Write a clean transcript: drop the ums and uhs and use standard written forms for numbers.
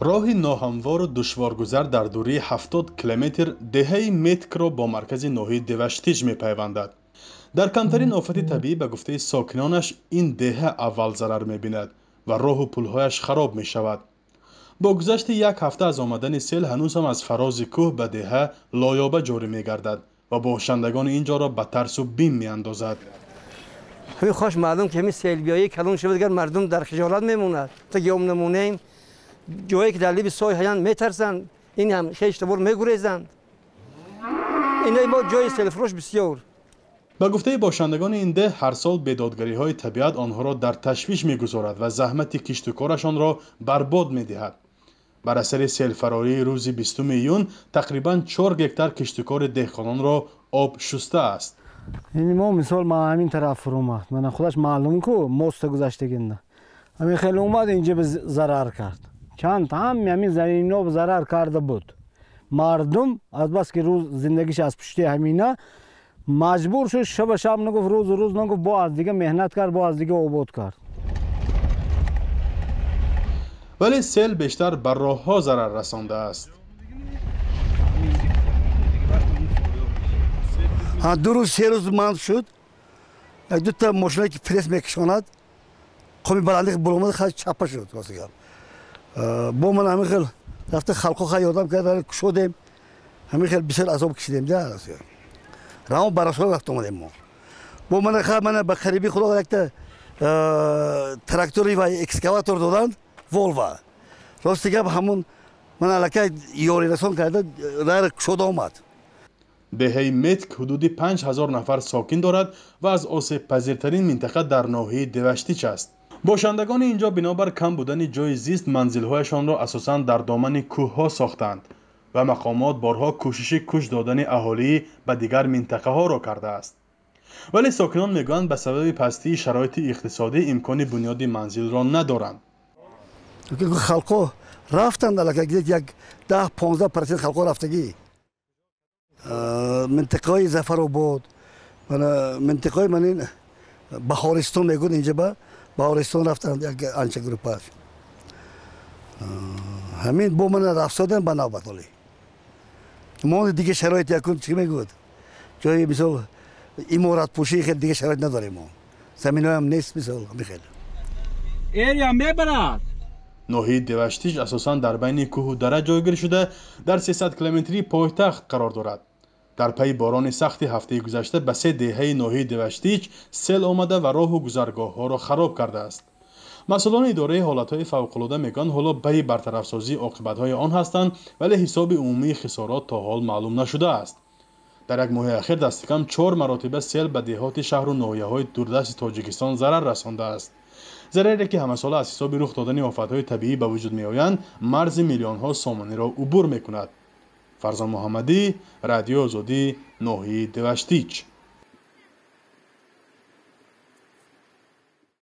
роҳи ноҳамвору душворгузар дар дурии 70 километр деҳаи Меткро бо маркази ноҳияи Деваштич мепайвандад. дар камтарин офати табиӣ ба гуфтаи сокинонаш ин деҳа аввал зарар мебинад ва роҳу пулҳояш хароб мешавад. бо гузашти як ҳафта аз омадани сел ҳанӯз ҳам аз фарози кӯҳ ба деҳа лоёба ҷорӣ мегардад ва бошандагони ин ҷоро ба тарсу бим меандозад. ҳамин хош маълум ки ҳамин селбиёӣ калон шуда дигар мардум дар хиҷолат мемонад. то гиём намонем ҷое ки дар либи соҳ ҳаянд метарсанд, ин ҳам хештабор мегурезанд. инаи мо ҷои селфурӯш бисёр. ба гуфтаи бошандагони ин деҳ ҳар сол бедодгариҳои табиат онҳоро дар ташвиш мегузорад ва заҳмати киштукорашонро барбод медиҳад. бар асари селфарории рӯзи 20 июн тақрибан 4 гектар киштукори деҳқононро об шустааст. мо мисол ма ҳамин тараф фурӯмад мана худаш маълум ку моста гузаштагинда ҳамин хеле омад инҷа зарар кард. чанд ҳамин замино зарар карда буд. мардум азбаски рӯз зиндагиш аз пушти ҳамина маҷбур шуд шаба шаб нагуфт рӯзу рӯз нагуфт бо аз дига меҳнат кард бо аз дига обод кард. вале сел бештар ба роҳҳо зарар расондааст. 2 рӯз 3 рӯз манд шуд як дута мошине ки пресс мекашонад қоми баланди буромад хад чапа шуд. бо ман ҳамин хел рафта халқо ха ёдам карда кушодем ҳамин хел бисёр азоб кишидем да рамо барасо рафта омадем мо бо мана ха мана ба қариби худо якта трактори ва экскаватор доданд волва рости гап ҳамун ман аллакай ёрирасон карда дар кушода омад. деҳаи метк ҳудуди 5000 нафар сокин дорад ва аз осебпазиртарин минтақа дар ноҳияи Деваштич аст. бошандагони инҷо бинобар кам будани ҷои зист манзилҳояшонро асосан дар домани кӯҳҳо сохтанд ва мақомот борҳо кӯшиши кӯч додани аҳолӣ ба дигар минтақаҳоро кардааст. вале сокинон мегӯянд ба сабаби пастии шароити иқтисодӣ имкони бунёди манзилро надоранд. халқо рафтанд аллакай як 10-15% халқо рафтагӣ минтақаи зафаробод минтақаи манин баҳористон мегӯянд инҷа ба баҳористон рафтанд як анча группаш ҳамин бо мана рафсодан ба навбатолӣ мо дига шароит якун чӣ мегӯяд ҷои мисол иморатпӯшии хел дига шароит надорем мо заминоям нест мисол михел эрия мебарад. ноҳияи Деваштич асосан дар байни кӯҳу дара ҷойгир шуда дар 300 километри пойтахт қарор дорад. дар пайи борони сахти ҳафтаи гузашта ба 3 деҳаи ноҳияи Деваштич сел омада ва роҳу гузаргоҳҳоро хароб кардааст. масъулони идораи ҳолатҳои фавқулода мегӯянд ҳоло байи бартарафсозии оқибатҳои он ҳастанд, вале ҳисоби умумии хисорот то ҳол маълум нашудааст. дар як моҳи ахир дасти кам 4 маротиба сел ба деҳоти шаҳру ноҳияҳои дурдасти тоҷикистон зарар расондааст. зараре ки ҳамасола аз ҳисоби рух додани офатҳои табиӣ ба вуҷуд меоянд марзи миллионҳо сомониро убур мекунад. фарзон муҳаммадӣ, радиои озодӣ, ноҳияи Деваштич.